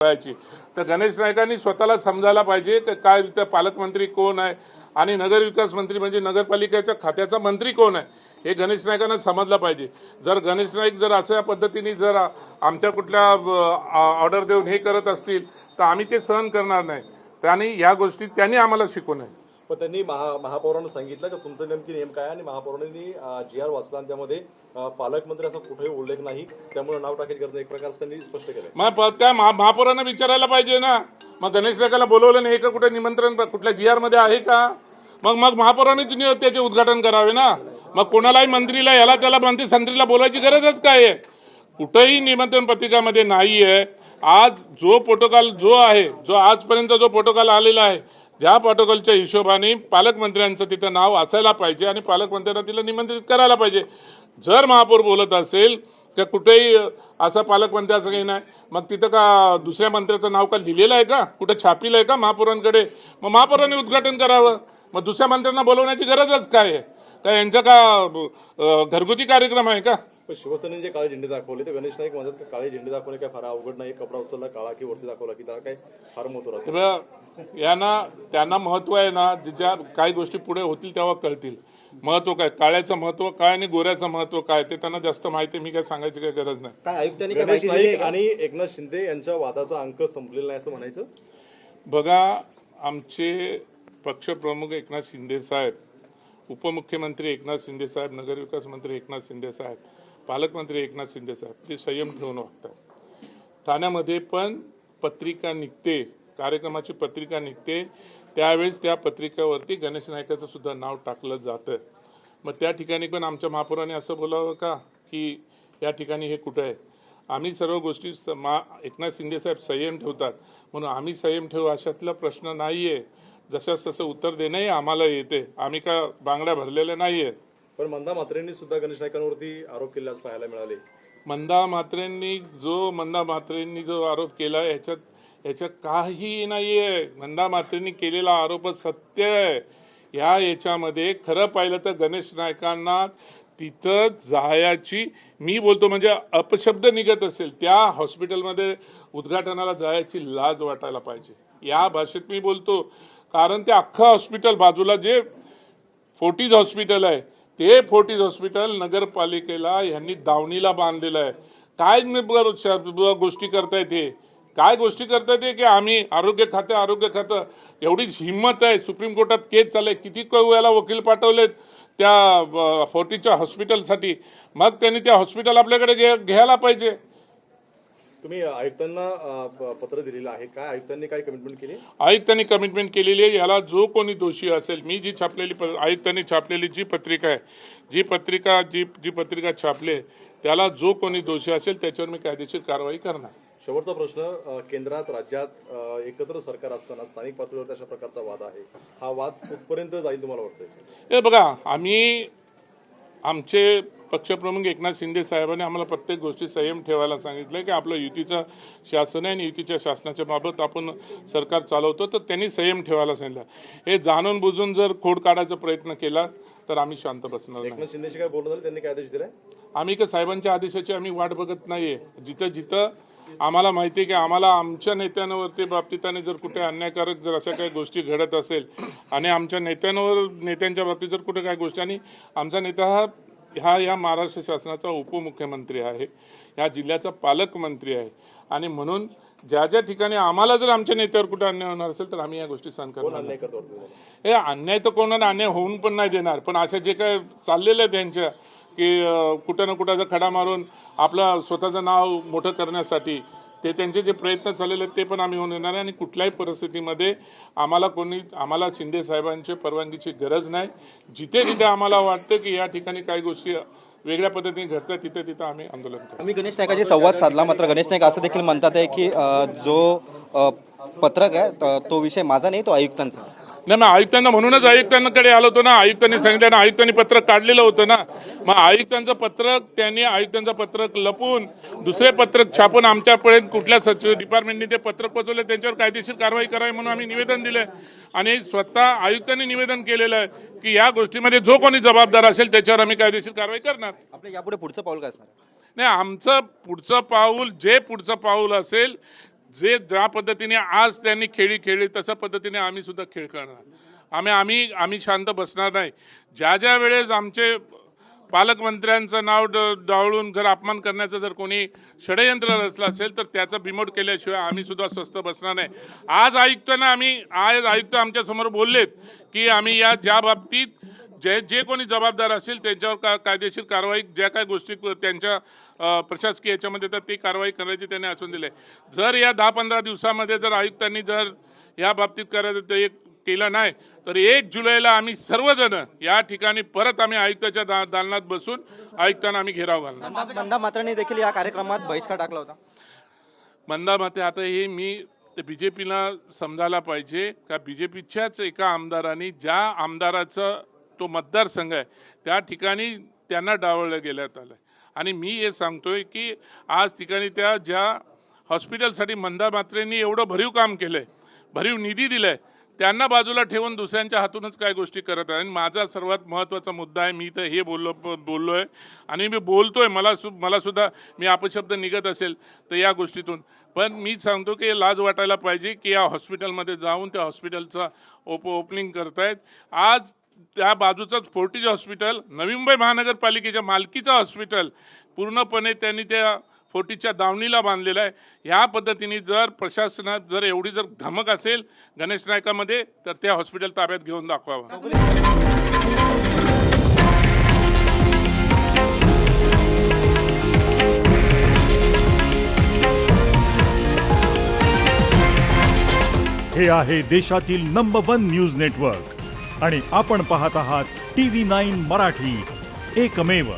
व्हायची तर गणेश नाईकांनी स्वतःला समजायला पाहिजे की काय इथं पालकमंत्री कोण आहे आणि नगरविकास मंत्री म्हणजे नगरपालिकेच्या खात्याचा मंत्री कोण आहे हे गणेश नाईकांना समजलं पाहिजे। जर गणेश नाईक जर अशा पद्धतीने जर आमच्या कुठल्या ऑर्डर देऊन हे करत असतील तर आम्ही ते सहन करणार नाही। त्यांनी या गोष्टी त्यांनी आम्हाला शिकवू नये। पण त्यांनी महापौरांना सांगितलं की तुमचं नेमकी नेम काय आणि महापौरांनी GR वाचला आणि त्यामध्ये पालकमंत्री असा कुठेही उल्लेख नाही, त्यामुळे नाव टाकीत करणं एक प्रकार त्यांनी स्पष्ट केलं। मग त्या महापौरांना विचारायला पाहिजे ना, मग गणेश नाईकाला बोलवलं नाही का, कुठे निमंत्रण कुठल्या GR मध्ये आहे का? मग महापौरांनी त्याचे उद्घाटन करावे ना। मग कोणालाही मंत्रीला याला त्याला मंत्री संत्रीला बोलायची गरजच काय आहे? कुठेही निमंत्रण पत्रिकामध्ये नाहीये। आज जो प्रोटोकॉल जो आहे, जो आजपर्यंत जो प्रोटोकॉल आलेला आहे, त्या प्रोटोकॉलच्या हिशोबाने पालकमंत्र्यांचं तिथं नाव असायला पाहिजे आणि पालकमंत्र्यांना तिला निमंत्रित करायला पाहिजे। जर महापौर बोलत असेल तर कुठेही असं पालकमंत्र्याचं काही नाही, मग तिथं का दुसऱ्या मंत्र्याचं नाव का लिहिलेलं आहे का, कुठं छापीलं आहे का महापौरांकडे? मग महापौरांनी उद्घाटन करावं। मग दुसऱ्या मंत्र्यांना बोलवण्याची गरजच काय आहे? काय यांचा का घरगुती कार्यक्रम आहे का? शिवसेनेने जे काळे झेंडे दाखवले ते गणेश नाईक म्हणतात काळे झेंडे दाखवणे काय फार अवघड नाही, कपडा उचलला काळा की वरती दाखवला की त्याला काय फार महत्व राहतं। त्यांना महत्व आहे ना, ज्या काही गोष्टी पुढे होतील तेव्हा कळतील। महत्व काय, काळ्याचं महत्व काय आणि गोऱ्याचं महत्व काय ते त्यांना जास्त माहिती, मी काय सांगायची काही गरज नाही। काय आयुक्तांनी गणेश नाईक आणि एकनाथ शिंदे यांच्या वादाचा अंक संपलेला नाही असं म्हणायचं? बघा, आमचे पक्षप्रमुख एकनाथ शिंदे साहेब, उपमुख्यमंत्री एकनाथ शिंदे साहेब, नगरविकास मंत्री एकनाथ शिंदे साहेब, पालकमंत्री एकनाथ शिंदे साहेब ते संयम ठेवून वागतात। ठाण्यामध्ये पण पत्रिका निघते, कार्यक्रमाची पत्रिका निघते, त्यावेळेस त्या पत्रिकेवरती गणेश नाईकाचं सुद्धा नाव टाकलं जातं। मग त्या ठिकाणी पण आमच्या महापौरांनी असं बोलावं का की या ठिकाणी हे कुठं आहे? आम्ही सर्व गोष्टी एकनाथ शिंदे साहेब संयम ठेवतात म्हणून आम्ही संयम ठेवू अशातला प्रश्न नाहीये। जसं तसं उत्तर देणंही आम्हाला येते, आम्ही का बांगड्या भरलेल्या नाहीये। पण मंदा म्हात्रेंनी सुद्धा गणेश नाईकांवरती आरोप केले आज पाहायला मिळाले। मंदा म्हात्रेंनी जो आरोप केला याच्यात काही नाहीये। मंदा म्हात्रेंनी केलेला आरोप सत्य आहे। याच्यामध्ये खरं पाहिलं तर गणेश नाईकांना तिथं जायची, मी बोलतो म्हणजे अपशब्द निघत असेल, त्या हॉस्पिटलमध्ये उद्घाटनाला जायची लाज वाटायला पाहिजे, या भाषेत मी बोलतो। कारण ते अख्खं हॉस्पिटल बाजूला जे फोर्टिज हॉस्पिटल आहे ते फोर्टिज हॉस्पिटल नगरपालिकेला यांनी दावणीला बांधलेलं आहे। काय गोष्टी करतायत हे, काय गोष्टी करतायत की आम्ही आरोग्य खातं एवढीच हिंमत आहे। सुप्रीम कोर्टात केस चालले, किती वेळेला वकील पाठवलेत त्या फोर्टिजच्या हॉस्पिटलसाठी, मग त्यांनी त्या हॉस्पिटल आपल्याकडे घ्यायला पाहिजे। तुम्ही आयुक्तांना पत्र दिलेलं आहे, काय आयुक्तांनी काय कमिटमेंट केली? आयुक्तांनी कमिटमेंट केलेली आहे, याला जो कोणी दोषी असेल, मी जी छापलेली आयुक्तांनी छापलेली जी पत्रिका आहे, जी पत्रिका छापले त्याला जो कोणी दोषी असेल त्याच्यावर मी कायदेशीर कारवाई करणार। शेवटचा प्रश्न, केंद्रात राज्यात एकत्र सरकार असताना स्थानिक पातळीवर अशा प्रकारचा वाद आहे, हा वाद कुठपर्यंत जाईल तुम्हाला वाटतंय? हे बघा, आमचे पक्षप्रमुख एकनाथ शिंदे साहेबांनी आम्हाला प्रत्येक गोष्टी संयम ठेवायला सांगितलं की आपलं युतीचं शासन आहे आणि युतीच्या शासनाच्या बाबत आपण सरकार चालवतो, तर त्यांनी संयम ठेवायला सांगितलं। हे जाणून बुजून जर खोड काढायचा प्रयत्न केला तर आम्ही शांत बसणार नाही। एकनाथ शिंदेशी काय बोलणं झालं, त्यांनी काय आदेश दिलाय? आम्ही का साहेबांच्या आदेशाची आम्ही वाट बघत नाहीये। जिथं आम्हाला माहिती आहे की आम्हाला आमच्या नेत्यांवरती बाबतीताने जर कुठे अन्यायकारक जर अशा काही गोष्टी घडत असेल आणि आमच्या नेत्यांच्या बाबतीत जर कुठे काही गोष्टी, आणि आमचा नेता या महाराष्ट्र शासनाचा उपमुख्यमंत्री आहे, या जिल्ह्याचा पालकमंत्री आहे, आणि म्हणून ज्या ठिकाणी आम्हाला जर आमच्या नेत्यावर कुठे अन्याय होणार असेल तर आम्ही या गोष्टी सहन करणार नाही। हे अन्याय तर कोणाला अन्याय होऊन पण नाही देणार, पण अशा जे काय चाललेलं आहे त्यांच्या की कुठं ना कुठं खडा मारून आपलं स्वतःचं नाव मोठं करण्यासाठी ते त्यांचे जे प्रयत्न चाललेले आहेत ते पण आम्ही होऊन येणार आहे। आणि कुठल्याही परिस्थितीमध्ये आम्हाला शिंदे साहेबांच्या परवानगीची गरज नाही। जिथे आम्हाला वाटतं की या ठिकाणी काही गोष्टी वेगळ्या पद्धतीने घडतात तिथे आम्ही आंदोलन करतो। आम्ही गणेश नाईकाशी संवाद साधला, मात्र गणेश नाईक असं देखील म्हणतात आहे की जो पत्रक आहे तो विषय माझा नाही, तो आयुक्तांचा। नाही, मग आयुक्तांना म्हणूनच आयुक्तांकडे आलो होतो ना, आयुक्तांनी सांगितलं ना, आयुक्तांनी पत्रक काढलेलं होतं ना, मग आयुक्तांचं पत्रक लपून दुसरे पत्रक छापून आमच्यापर्यंत कुठल्या डिपार्टमेंटनी ते पत्रक पोहोचवले त्यांच्यावर कायदेशीर कारवाई करावी म्हणून आम्ही निवेदन दिलंय। आणि स्वतः आयुक्तांनी निवेदन केलेलं आहे की या गोष्टीमध्ये जो कोणी जबाबदार असेल त्याच्यावर आम्ही कायदेशीर कारवाई करणार। आपल्या यापुढे पुढचं पाऊल काय असणार? नाही, आमचं पुढचं पाऊल असेल ज्या पद्धतीने आज त्यांनी खेळी खेळली तशा पद्धतीने आम्ही सुद्धा खेळ करणार. आम्ही शांत बसणार नाही. ज्या वेळेस आमचे पालकमंत्र्यांचं नाव डावळून जर अपमान करण्याचं जर कोणी षडयंत्र रचलं असेल तर त्याचा बिमोड केल्याशिवाय आम्ही सुद्धा स्वस्थ बसणार नाही. आज आयुक्त आमच्या समोर बोललेत की आम्ही ज्या बाबतीत जे कोणी जबाबदार असेल त्यांच्यावर कायदेशीर कारवाई, ज्या काही गोष्टी त्यांच्या प्रशासकीय याच्यामध्ये तर ती कारवाई करायची त्यांनी आश्वासन दिले. जर या 10-15 दिवसामध्ये जर आयुक्तांनी जर या बाबतीत करायचं ते केलं नाही तर 1 जुलैला आम्ही सर्वजण या ठिकाणी परत आम्ही आयुक्ताच्या दालनात बसून आयुक्तांना आम्ही घेराव घालणार. मंदा मात्रांनी देखील या कार्यक्रमात बहिष्कार टाकला होता. मंदा माते आता हे मी ते बीजेपीला समजायला पाहिजे का बीजेपीच्याच एका आमदारांनी ज्या आमदाराचं तो मतदारसंघ आहे त्या ठिकाणी त्यांना डावळलं गेल्यात आलं. आणि मी हे सांगतोय की आज ठिकाणी त्या ज्या हॉस्पिटलसाठी मंदा मात्रेंनी एवढं भरीव काम केलंय, भरीव निधी दिलाय, त्यांना बाजूला ठेवून दुसऱ्यांच्या हातूनच काय गोष्टी करत आहे. आणि माझा सर्वात महत्त्वाचा मुद्दा आहे, मी तर हे बोललोय आणि मी बोलतोय, मला सुद्धा मी अपशब्द निघत असेल तर या गोष्टीतून, पण मी सांगतो की लाज वाटायला पाहिजे की या हॉस्पिटलमध्ये जाऊन त्या हॉस्पिटलचं ओपनिंग करतायत. आज त्या बाजूचंच फोर्टिज हॉस्पिटल, नवी मुंबई महानगरपालिकेच्या मालकीचं हॉस्पिटल पूर्णपणे त्यांनी त्या फोर्टिजच्या दावणीला बांधलेलं आहे. ह्या पद्धतीने जर प्रशासनात जर एवढी जर धमक असेल गणेश नायकामध्ये तर त्या हॉस्पिटल ताब्यात घेऊन दाखवावं. हे आहे देशातील नंबर 1 न्यूज नेटवर्क आणि आपण पाहत आहात TV9 मराठी, एकमेव.